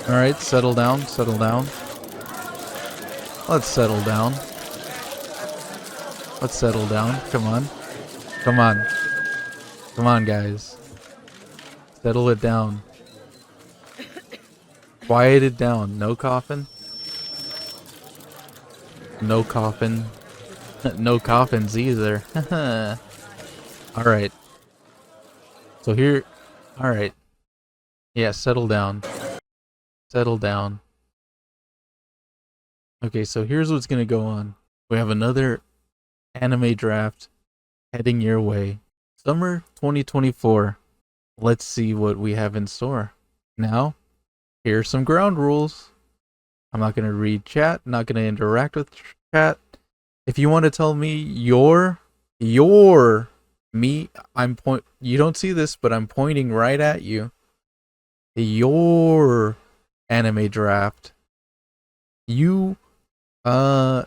Alright, settle down, settle down. Let's settle down. Let's settle down. Come on. Come on. Come on, guys. Settle it down. Quiet it down. No coughing. No coughing. No coffins either. Alright. So here. Alright. Yeah, settle down. Settle down. Okay, so here's what's gonna go on. We have another anime draft heading your way. Summer 2024. Let's see what we have in store. Now, here are some ground rules. I'm not gonna read chat, not gonna interact with chat. If you want to tell me your me, you don't see this, but I'm pointing right at you. Your anime draft. You'll find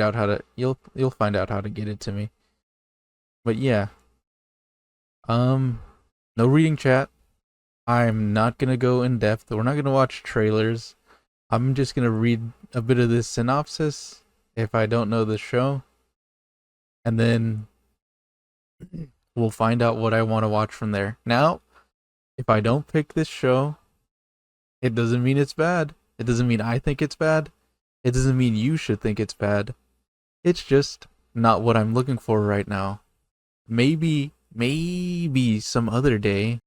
out how to you'll find out how to get it to me. But yeah. No reading chat. I'm not gonna go in depth. We're not gonna watch trailers. I'm just gonna read a bit of this synopsis if I don't know the show. And then we'll find out what I want to watch from there. Now, if I don't pick this show, it doesn't mean it's bad. It doesn't mean I think it's bad. It doesn't mean you should think it's bad. It's just not what I'm looking for right now. Maybe some other day,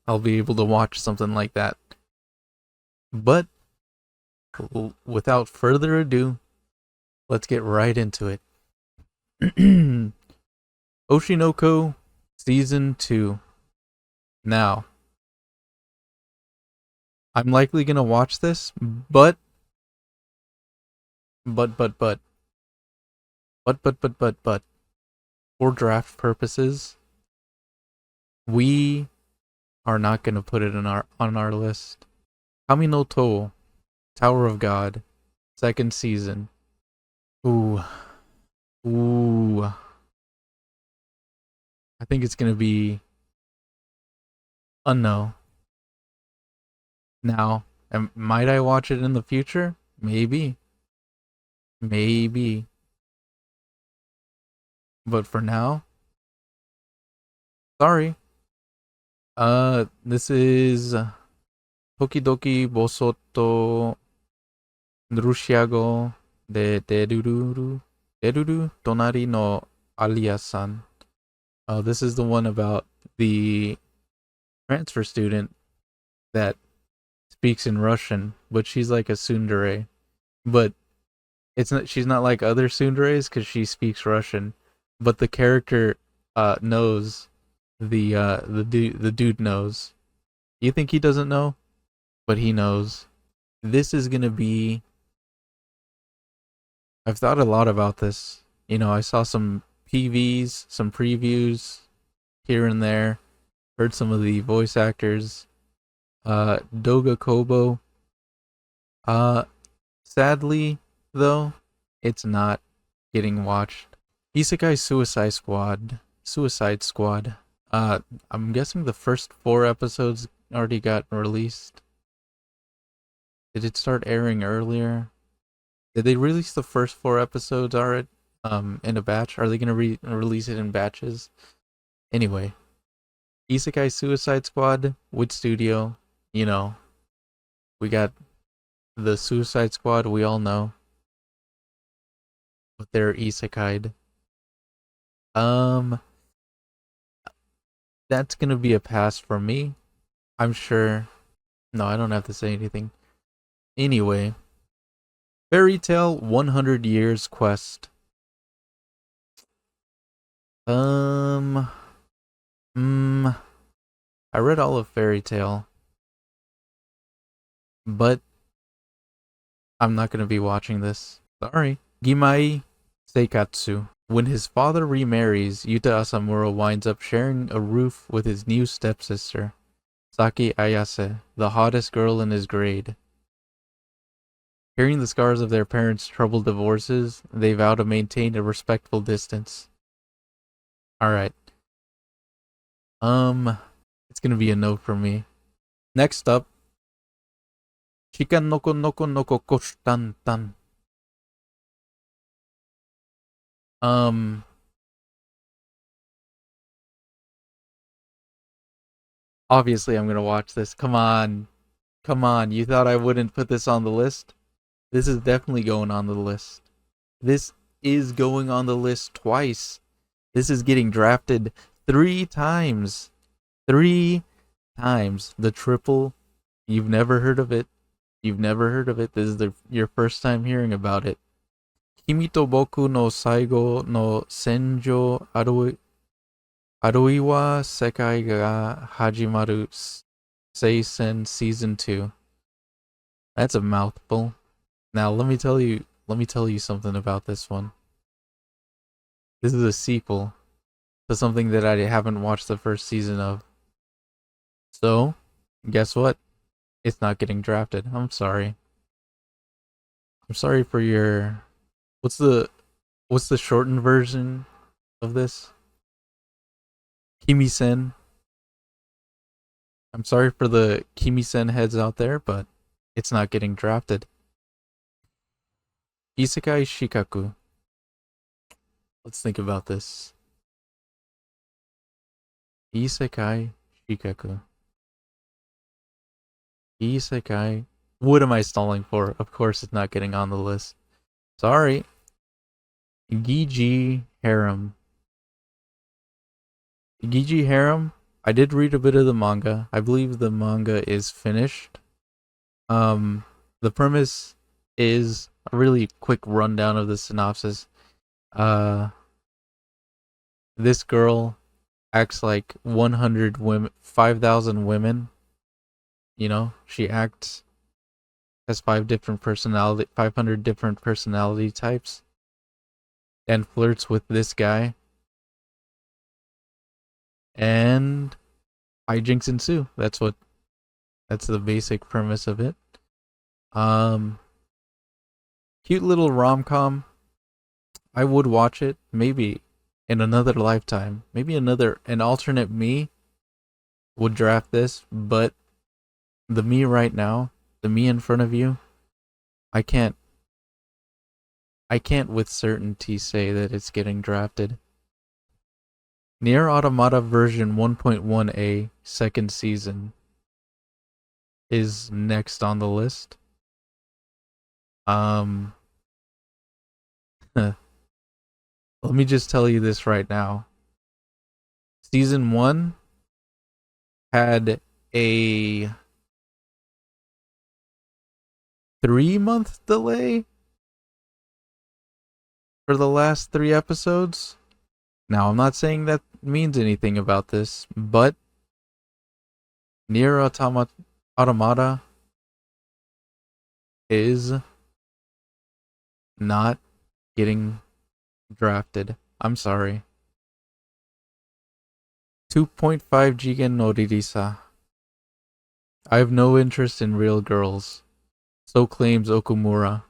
I'll be able to watch something like that. But without further ado, let's get right into it. Oshinoko Season 2. Now, I'm likely gonna watch this, but for draft purposes, we are not gonna put it on our list. Kami no To, Tower of God, second season. Ooh. I think it's gonna be a no. Now, might I watch it in the future? Maybe. But for now, sorry. This is Tokidoki Bosoto Nrushiago de Deruru Tonari no Alia-san. This is the one about the transfer student that speaks in Russian, but she's like a tsundere. But she's not like other tsunderes because she speaks Russian. But the character knows the dude knows. You think he doesn't know? But he knows. This is gonna be. I've thought a lot about this. You know, I saw some PVs, some previews here and there. Heard some of the voice actors. Doga Kobo. Sadly though, it's not getting watched. Isekai Suicide Squad. I'm guessing the first 4 episodes already got released. Did it start airing earlier? Did they release the first 4 episodes already? In a batch? Are they gonna release it in batches? Anyway, Isekai Suicide Squad, Wood Studio. You know, we got the Suicide Squad. We all know, but they're isekai'd. That's gonna be a pass for me. I'm sure. No, I don't have to say anything. Anyway, Fairy Tail 100 Years Quest. I read all of Fairy Tail, but I'm not gonna be watching this. Sorry. Gimai Seikatsu. When his father remarries, Yuta Asamura winds up sharing a roof with his new stepsister, Saki Ayase, the hottest girl in his grade. Hearing the scars of their parents' troubled divorces, they vow to maintain a respectful distance. Alright. It's gonna be a no for me. Next up, Chikan noko noko noko koshtan tan. Um, obviously I'm gonna watch this. Come on. Come on. You thought I wouldn't put this on the list? This is definitely going on the list. This is going on the list twice. This is getting drafted 3 times. 3 times. The triple. You've never heard of it. You've never heard of it. This is your first time hearing about it. Kimi to Boku no Saigo no Senjo Aruiwa Sekai ga Hajimaru Seisen Season 2. That's a mouthful. Now let me tell you something about this one. This is a sequel to something that I haven't watched the first season of. So, guess what? It's not getting drafted. I'm sorry. I'm sorry for your what's the shortened version of this? Kimi-sen. I'm sorry for the Kimi-sen heads out there, but it's not getting drafted. Isekai Shikaku. Let's think about this. Isekai Shikaku. Isekai. What am I stalling for? Of course it's not getting on the list. Sorry. Gigi Harem. Gigi Harem. I did read a bit of the manga. I believe the manga is finished. The premise is a really quick rundown of the synopsis. This girl acts like 100 women, 5,000 women. You know, she acts has 500 different personality types, and flirts with this guy, and hijinks ensue. That's the basic premise of it. Cute little rom-com. I would watch it, maybe in another lifetime. Maybe an alternate me would draft this, but the me right now, the me in front of you, I can't with certainty say that it's getting drafted. Nier Automata version 1.1a second season is next on the list. Let me just tell you this right now. Season 1 had a 3-month delay for the last 3 episodes. Now, I'm not saying that means anything about this, but Nier Automata is not getting drafted. I'm sorry. 2.5 Jigen no Ririsa. I have no interest in real girls. So claims Okumura,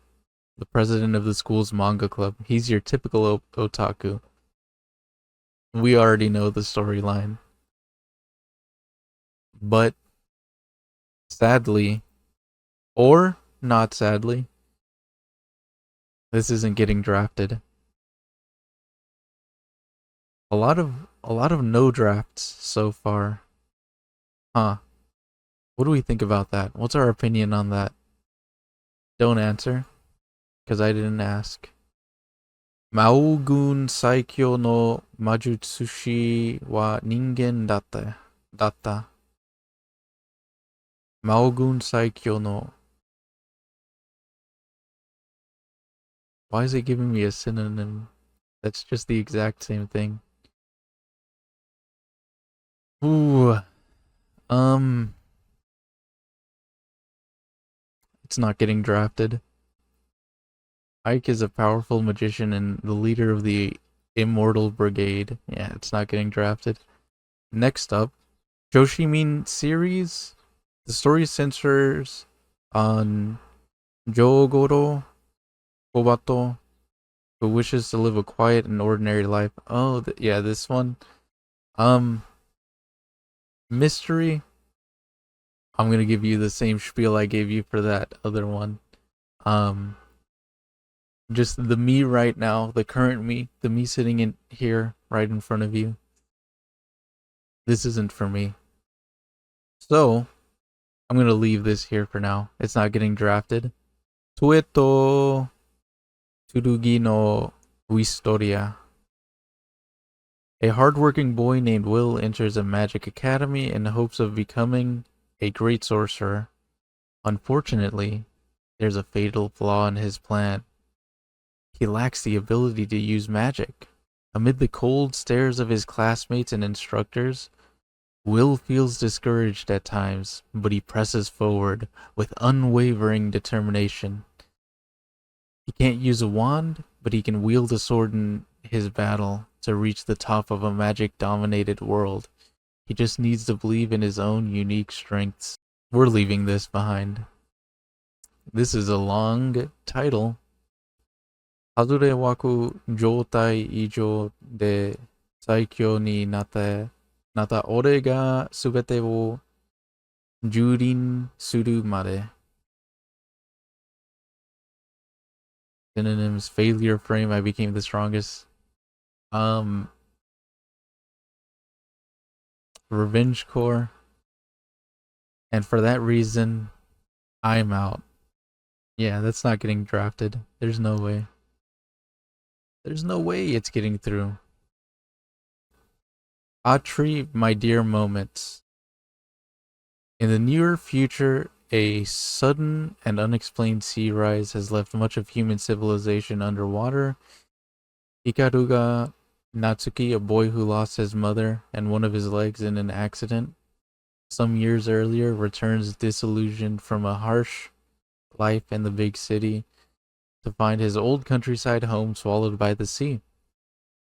the president of the school's manga club. He's your typical otaku. We already know the storyline. But sadly, or not sadly, this isn't getting drafted. A lot of no drafts so far. Huh. What do we think about that? What's our opinion on that? Don't answer, because I didn't ask. Maogun Saikyo no Majutsushi wa ningen datta. Maogun Saikyo no. Why is it giving me a synonym? That's just the exact same thing. Ooh. It's not getting drafted. Ike is a powerful magician and the leader of the Immortal Brigade. Yeah, it's not getting drafted. Next up, Joshimin series. The story centers on Jogoro Kobato, who wishes to live a quiet and ordinary life. Oh, yeah, this one. Mystery. I'm gonna give you the same spiel I gave you for that other one. Um, just the me right now, the current me, the me sitting in here right in front of you. This isn't for me. So I'm gonna leave this here for now. It's not getting drafted. Tueto Turugi no Historia. A hardworking boy named Will enters a magic academy in hopes of becoming a great sorcerer. Unfortunately, there's a fatal flaw in his plan. He lacks the ability to use magic. Amid the cold stares of his classmates and instructors, Will feels discouraged at times, but he presses forward with unwavering determination. He can't use a wand, but he can wield a sword in his battle to reach the top of a magic-dominated world. He just needs to believe in his own unique strengths. We're leaving this behind. This is a long title. 外れ枠状態以上で最強になった俺が全てを蹂躙するまで。Synonyms: failure frame, I became the strongest. Revenge core. And for that reason, I'm out. Yeah, that's not getting drafted. There's no way. There's no way it's getting through. Atri, my dear moments. In the near future, a sudden and unexplained sea rise has left much of human civilization underwater. Ikaruga Natsuki, a boy who lost his mother and one of his legs in an accident some years earlier, returns disillusioned from a harsh life in the big city to find his old countryside home swallowed by the sea.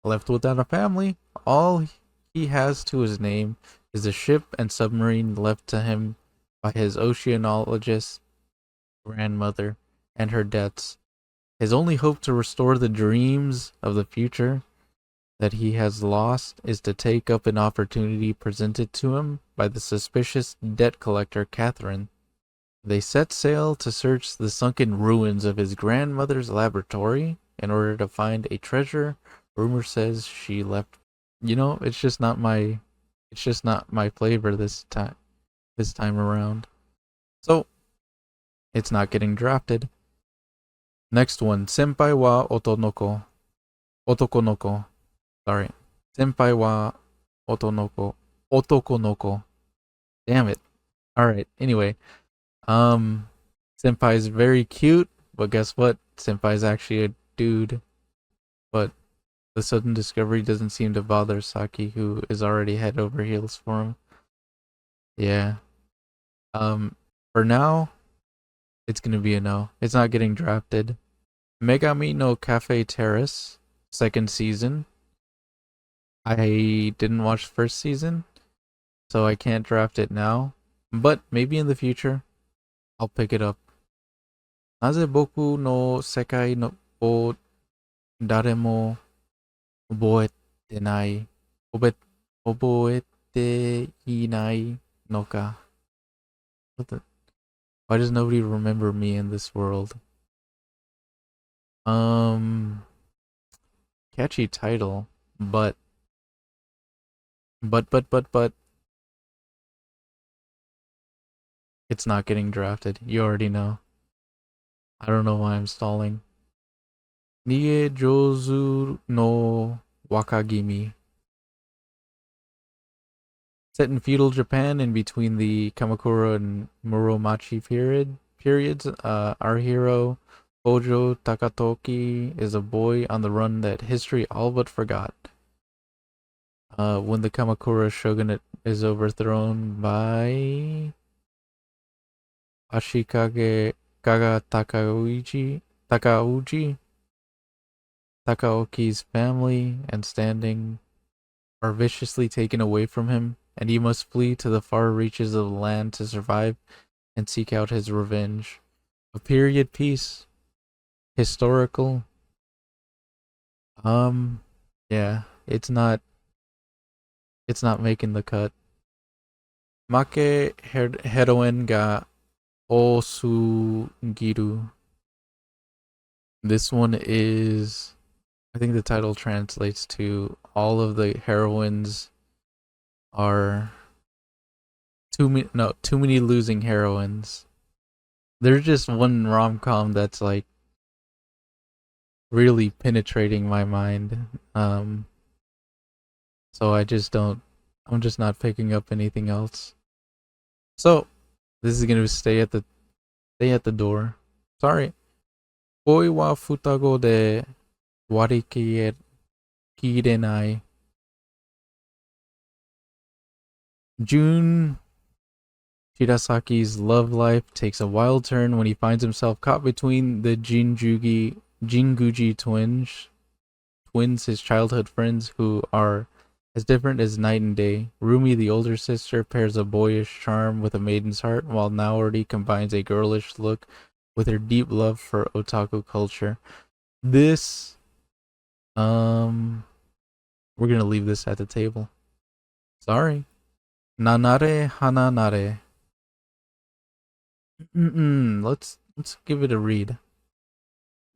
Left without a family, all he has to his name is a ship and submarine left to him by his oceanologist grandmother and her debts. His only hope to restore the dreams of the future that he has lost is to take up an opportunity presented to him by the suspicious debt collector Catherine. They set sail to search the sunken ruins of his grandmother's laboratory in order to find a treasure rumor says she left. You know, it's just not my flavor this time around. So, it's not getting drafted. Next one, Senpai wa Otonoko. Otokonoko. Sorry. Senpai wa Otonoko. Otokonoko. Damn it. Alright, anyway. Senpai's very cute, but guess what? Senpai's actually a dude. But the sudden discovery doesn't seem to bother Saki, who is already head over heels for him. Yeah. For now, it's gonna be a no. It's not getting drafted. Megami no Cafe Terrace, second season. I didn't watch the first season, so I can't draft it now. But maybe in the future, I'll pick it up. なぜ僕の世界のを誰も覚えてない、覚えていないのか? What the? Why does nobody remember me in this world? Catchy title, but it's not getting drafted. You already know. I don't know why I'm stalling. Nie Jozu no Wakagimi. Set in feudal Japan in between the Kamakura and Muromachi periods, our hero Hojo Takatoki is a boy on the run that history all but forgot. When the Kamakura shogunate is overthrown by Ashikage Kaga Takaoki's family and standing are viciously taken away from him, and he must flee to the far reaches of the land to survive and seek out his revenge. A period piece, historical. Yeah, it's not making the cut. Make heroine ga osugiru. This one is, I think the title translates to all of the heroines are too many losing heroines. There's just one rom-com that's like really penetrating my mind. So I'm just not picking up anything else. So this is gonna stay at the door. Sorry. Koi wa futago de warikirenai. Jun Shirasaki's love life takes a wild turn when he finds himself caught between the Jinguji twins, his childhood friends who are as different as night and day. Rumi, the older sister, pairs a boyish charm with a maiden's heart, while Naori combines a girlish look with her deep love for otaku culture. This, we're gonna leave this at the table. Sorry. Nanare Hananare. Let's give it a read.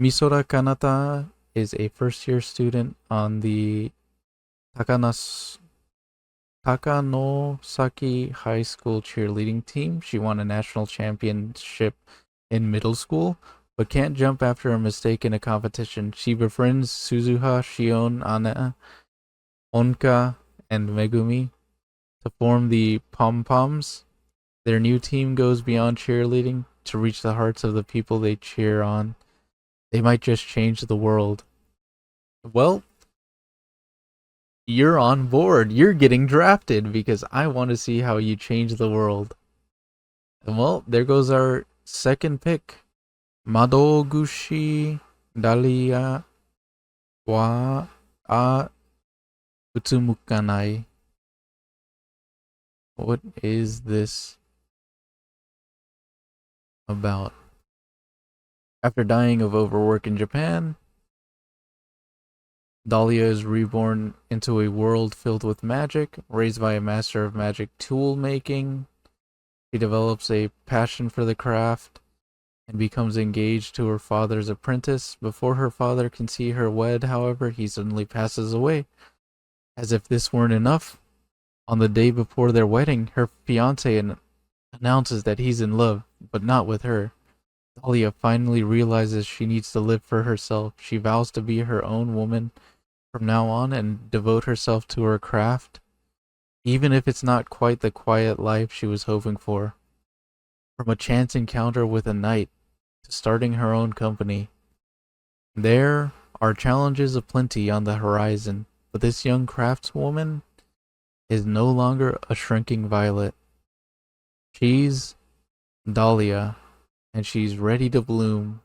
Misora Kanata is a first-year student on the Takanosaki High School cheerleading team. She won a national championship in middle school, but can't jump after a mistake in a competition. She befriends Suzuha, Shion, Ana, Onka, and Megumi to form the Pom Poms. Their new team goes beyond cheerleading to reach the hearts of the people they cheer on. They might just change the world. Well, you're on board. You're getting drafted because I want to see how you change the world. And well, there goes our second pick. Madogushi Dalia wa a Utsumukanai. What is this about? After dying of overwork in Japan, Dahlia is reborn into a world filled with magic, raised by a master of magic tool making. She develops a passion for the craft and becomes engaged to her father's apprentice. Before her father can see her wed, however, he suddenly passes away. As if this weren't enough, on the day before their wedding, her fiance announces that he's in love, but not with her. Dahlia finally realizes she needs to live for herself. She vows to be her own woman from now on and devote herself to her craft, even if it's not quite the quiet life she was hoping for. From a chance encounter with a knight to starting her own company, there are challenges aplenty on the horizon, but this young craftswoman is no longer a shrinking violet. She's Dahlia, and she's ready to bloom.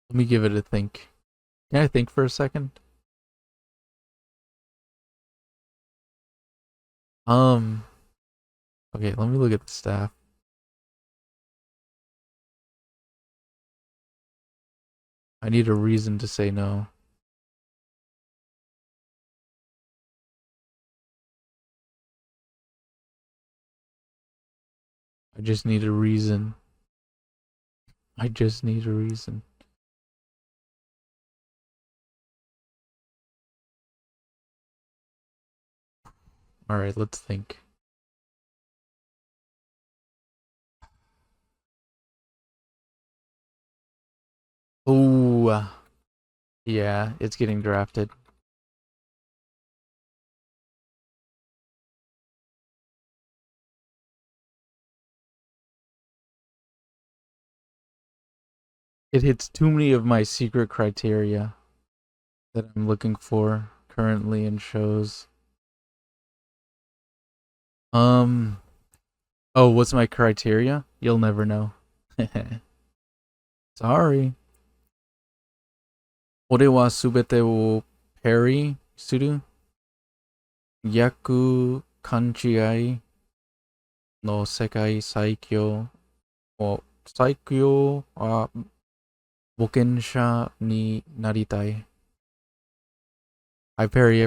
Let me give it a think. Can I think for a second? Okay, let me look at the staff. I need a reason to say no. I just need a reason. I just need a reason. Alright, let's think. Oh, yeah, it's getting drafted. It hits too many of my secret criteria that I'm looking for currently in shows. Oh, what's my criteria? You'll never know. Sorry. 俺はすべてをペリする逆勘違いの世界最強を最強は Bokensha ni naritai. I parry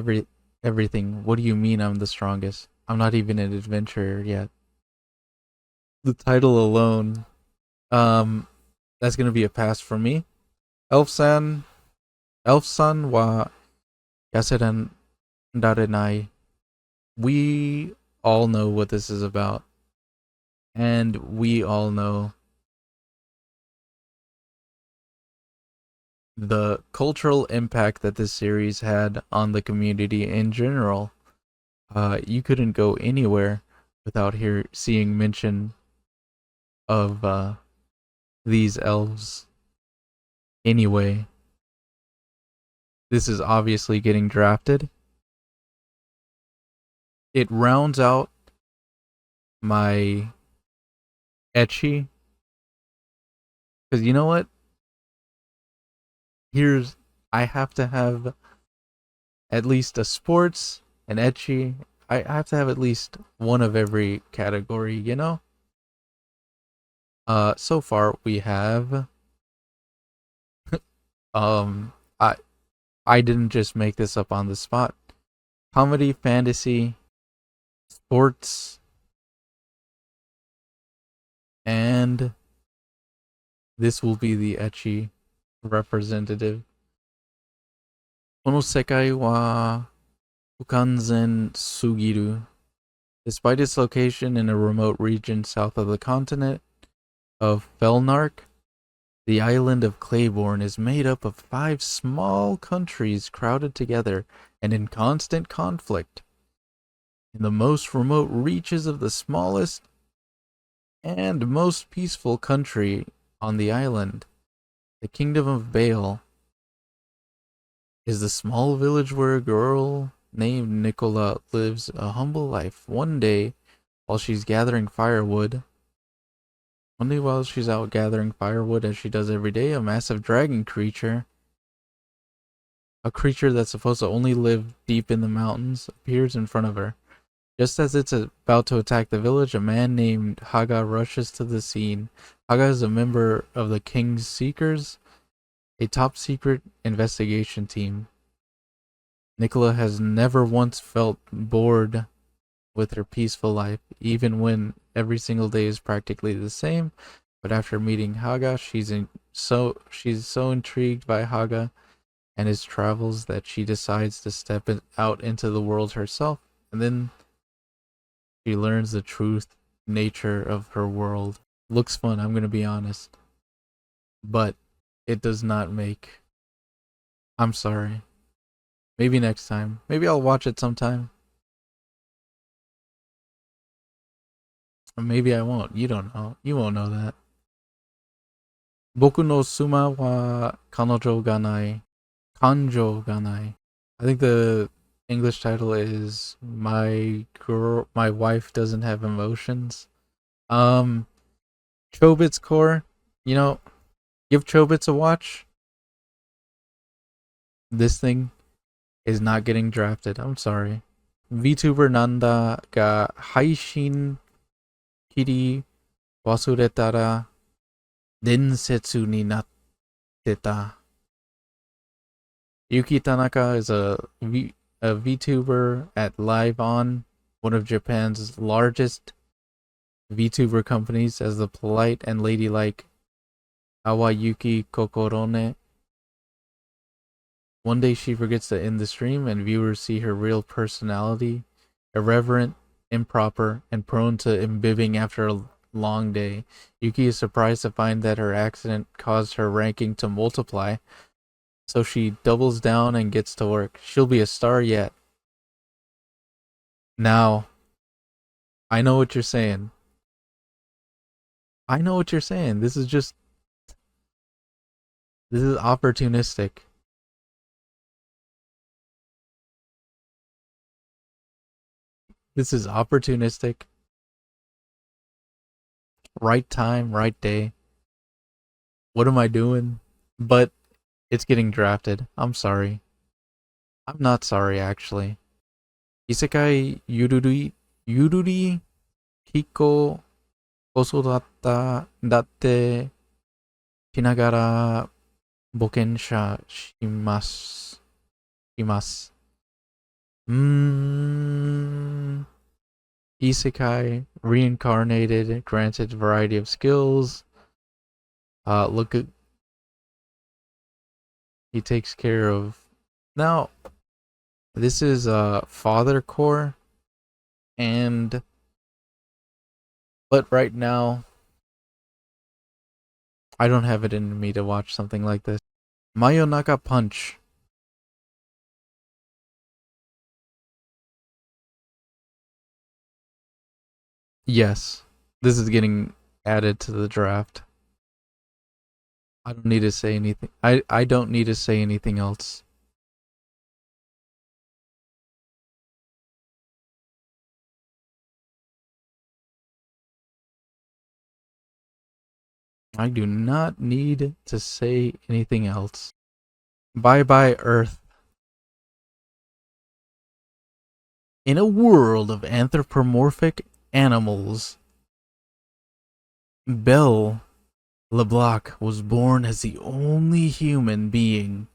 everything. What do you mean I'm the strongest? I'm not even an adventurer yet. The title alone, that's gonna be a pass for me. Elfsan wa yaseran darenai. We all know what this is about. And we all know the cultural impact that this series had on the community in general. You couldn't go anywhere without seeing mention of these elves. Anyway, this is obviously getting drafted. It rounds out my ecchi. Because you know what? I have to have at least a sports, an ecchi. I have to have at least one of every category, you know? So far we have um I I didn't just make this up on the spot. Comedy, fantasy, sports, and this will be the ecchi representative. この世界は不完全すぎる. Despite its location in a remote region south of the continent of Felnark, the island of Claiborne is made up of 5 small countries crowded together and in constant conflict. In the most remote reaches of the smallest and most peaceful country on the island, the Kingdom of Bale, is the small village where a girl named Nicola lives a humble life. One day, while she's out gathering firewood, as she does every day, a massive dragon creature, a creature that's supposed to only live deep in the mountains, appears in front of her. Just as it's about to attack the village, a man named Haga rushes to the scene. Haga is a member of the King's Seekers, a top secret investigation team. Nicola has never once felt bored with her peaceful life, even when every single day is practically the same. But after meeting Haga, she's so intrigued by Haga and his travels that she decides to step out into the world herself, and then she learns the truth nature of her world. Looks fun, I'm gonna be honest, but it does not make. I'm sorry. Maybe next time. Maybe I'll watch it sometime. Or maybe I won't. You don't know. You won't know that. Boku no suma wa kanojo ga nai. Kanjo ga nai. I think the English title is my wife doesn't have emotions. Chobits Core, give Chobits a watch. This thing is not getting drafted. I'm sorry. VTuber Nanda ga Haishin Kiri Wasuretara Densetsu ni natteta. Yuki Tanaka is a VTuber at Live On, one of Japan's largest VTuber companies, as the polite and ladylike Awayuki Kokorone. One day she forgets to end the stream and viewers see her real personality, irreverent, improper, and prone to imbibing after a long day. Yuki is surprised to find that her accident caused her ranking to multiply, so she doubles down and gets to work. She'll be a star yet. Now, I know what you're saying. This is opportunistic. This is opportunistic. Right time, right day. What am I doing? But it's getting drafted. I'm sorry. I'm not sorry, actually. Isekai Yururi Hiko Osodatta Datte Shinagara Bokensha shimasu. Mm, Isekai, reincarnated, granted variety of skills. Look at, he takes care of. Now, this is Father Core, and but right now I don't have it in me to watch something like this. Mayonaka Punch. Yes, this is getting added to the draft. I don't need to say anything. I don't need to say anything else. I do not need to say anything else. Bye bye Earth. In a world of anthropomorphic animals, Belle LeBlanc was born as the only human being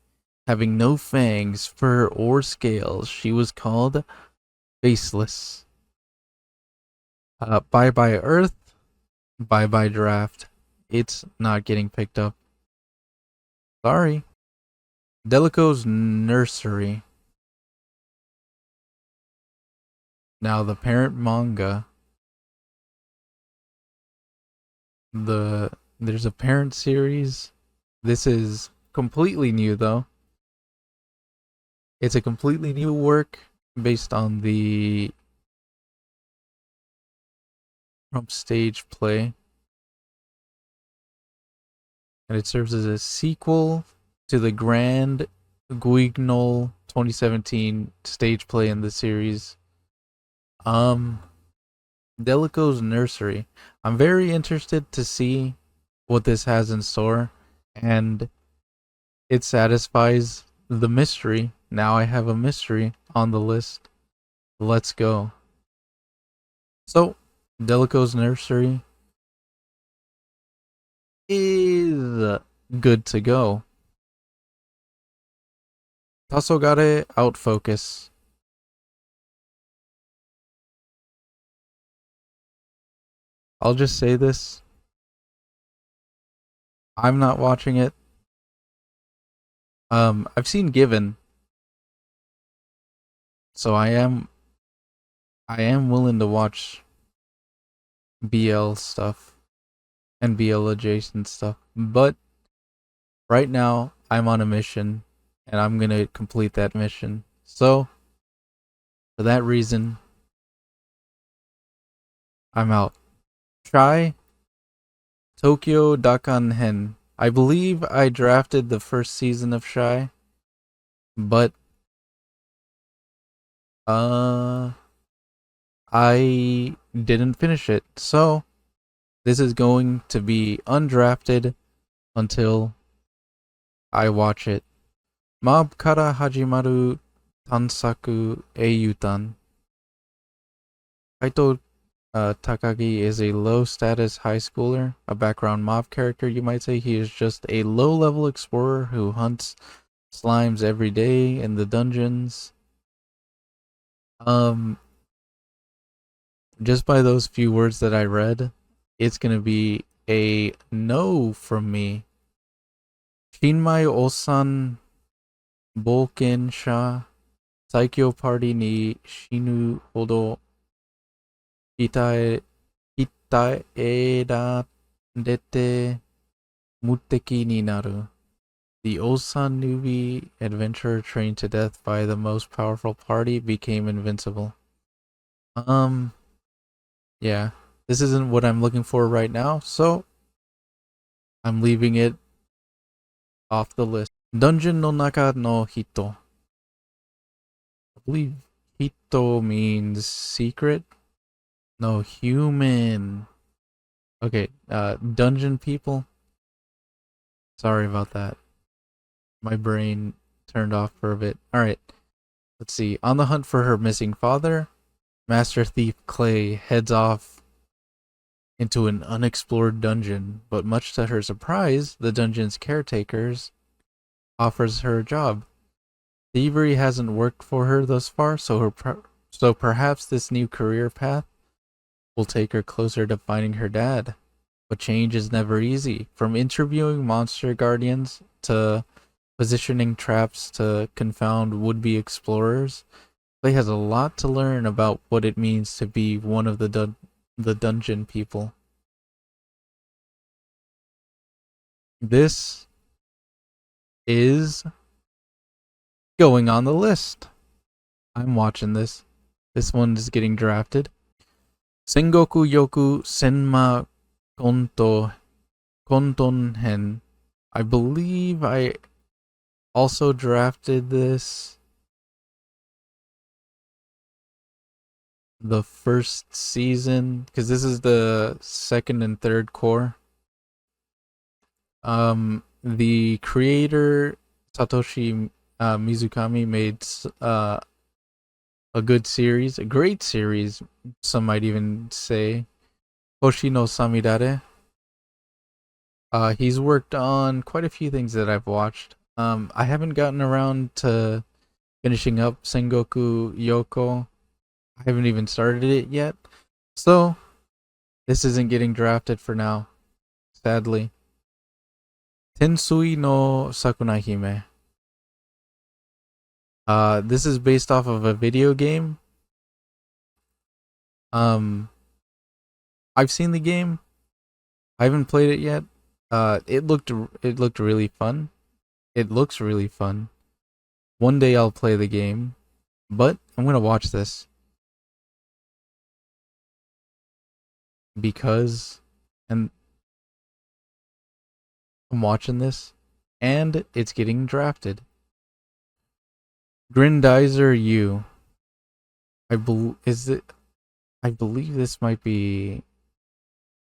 having no fangs, fur, or scales. She was called Faceless. Bye bye Earth. Bye bye Draft. It's not getting picked up. Sorry. Delico's Nursery. Now the parent manga. There's a parent series. This is completely new though. It's a completely new work based on the Trump stage play. And it serves as a sequel to the Grand Guignol 2017 stage play in the series. Delico's Nursery. I'm very interested to see what this has in store, and it satisfies the mystery. Now I have a mystery on the list. Let's go. So, Delico's Nursery is good to go. Tasogare Outfocus. I'll just say this. I'm not watching it. I've seen Given, so I am willing to watch BL stuff and BL adjacent stuff. But right now I'm on a mission and I'm going to complete that mission. So for that reason, I'm out. Try Tokyo Dakan Hen. I believe I drafted the first season of Shy, but I didn't finish it. So this is going to be undrafted until I watch it. Mob kara hajimaru tansaku eiyutan. Kaito Takagi is a low-status high schooler, a background mob character, you might say. He is just a low-level explorer who hunts slimes every day in the dungeons. Just by those few words that I read, it's gonna be a no from me. Shinmai Osan Boukensha Saikyo Party ni Shinu Hodo Hitae Hitaerarete Muteki ni Naru. The Osan newbie adventurer trained to death by the most powerful party became invincible. Yeah. This isn't what I'm looking for right now, so I'm leaving it off the list. Dungeon no Naka no Hito. I believe Hito means secret. No, human. Okay, dungeon people. Sorry about that. My brain turned off for a bit. Alright, let's see. On the hunt for her missing father, Master Thief Clay heads off into an unexplored dungeon, but much to her surprise, the dungeon's caretakers offers her a job. Thievery hasn't worked for her thus far, so perhaps this new career path will take her closer to finding her dad. But change is never easy. From interviewing monster guardians to positioning traps to confound would-be explorers, Clay has a lot to learn about what it means to be one of the dungeon people. This is going on the list. I'm watching this. This one is getting drafted. Sengoku Yoku Senma Konton Hen. I believe I also drafted this the first season, because this is the second and third core. The creator Satoshi Mizukami made a good series, a great series, some might even say, Hoshi no Samidare. He's worked on quite a few things that I've watched. I haven't gotten around to finishing up Sengoku Yoko. I haven't even started it yet. So, this isn't getting drafted for now, sadly. Tensui no Sakuna Hime. This is based off of a video game. I've seen the game. I haven't played it yet. It looked really fun. It looks really fun. One day I'll play the game, but I'm gonna watch this because, and I'm watching this, and it's getting drafted. Grindizer U. I believe this might be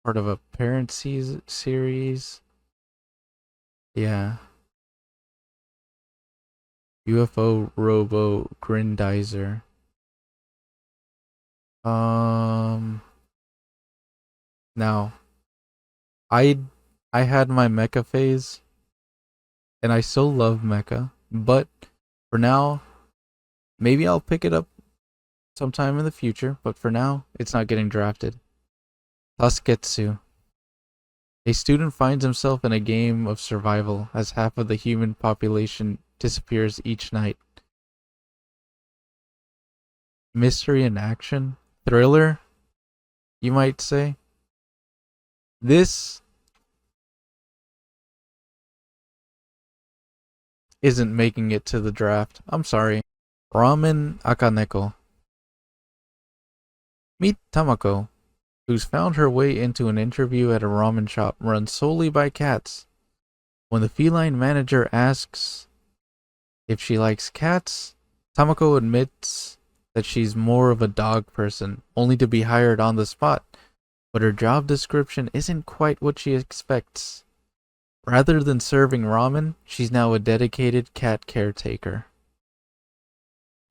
part of a parent series. Yeah. UFO Robo Grindizer. Now, I had my mecha phase, and I still love mecha, but for now, maybe I'll pick it up sometime in the future, but for now, it's not getting drafted. Tasketsu. A student finds himself in a game of survival as half of the human population disappears each night. Mystery and action? Thriller? You might say? This isn't making it to the draft. I'm sorry. Ramen Akaneko. Meet Tamako, who's found her way into an interview at a ramen shop run solely by cats. When the feline manager asks if she likes cats, Tamako admits that she's more of a dog person, only to be hired on the spot. But her job description isn't quite what she expects. Rather than serving ramen, she's now a dedicated cat caretaker.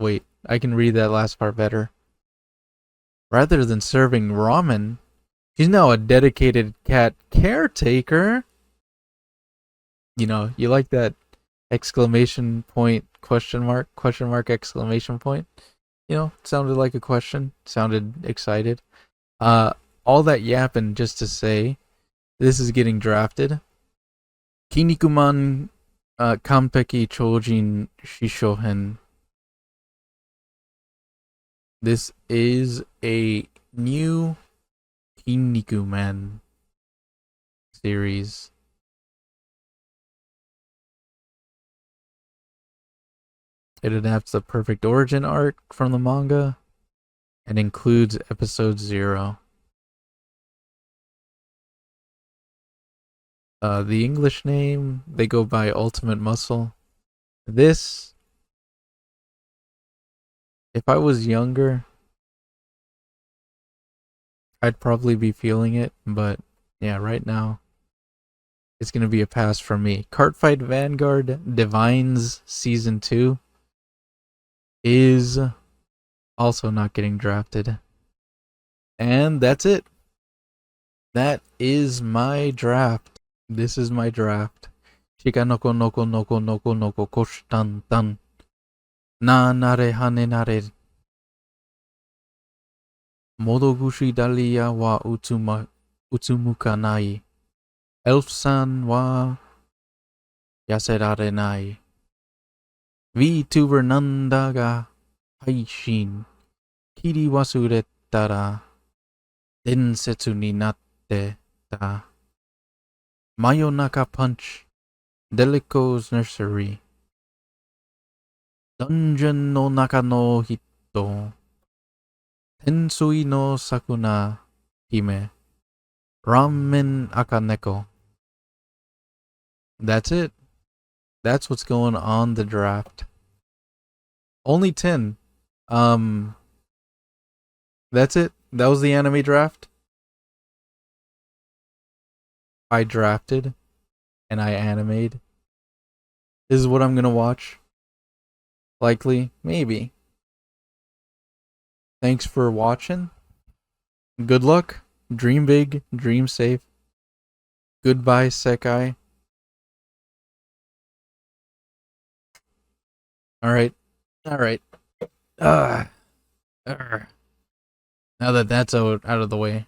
Wait, I can read that last part better. Rather than serving ramen, she's now a dedicated cat caretaker. You know, you like that exclamation point, question mark, exclamation point? You know, sounded like a question, sounded excited. All that yapping just to say, this is getting drafted. Kinnikuman Kanpeki Chojin Shishohen. This is a new Kinnikuman series. It adapts the Perfect Origin arc from the manga and includes episode 0. The English name, they go by Ultimate Muscle. This, if I was younger, I'd probably be feeling it, but yeah, right now, it's gonna be a pass from me. Cartfight Vanguard Divines Season 2 is also not getting drafted. And that's it. That is my draft. This is my draft. Shika noko noko noko noko noko kosh tan tan. Na nare hane nare. Modogushi dalia wa utsumuka nai. Elf-san wa yaserare nai. VTuber nanda ga haishin. Kiri wasuretara. Densetsu ni natte ta. Mayonaka Punch. Delico's Nursery. Dungeon no Naka no Hito. Tensui no Sakuna Hime. Ramen Akaneko. That's it. That's what's going on the draft. Only 10. That's it. That was the anime draft. I drafted and I animated. This is what I'm gonna watch. Likely, maybe. Thanks for watching. Good luck. Dream big, dream safe. Goodbye, Sekai. Alright. Alright. Now that that's out of the way.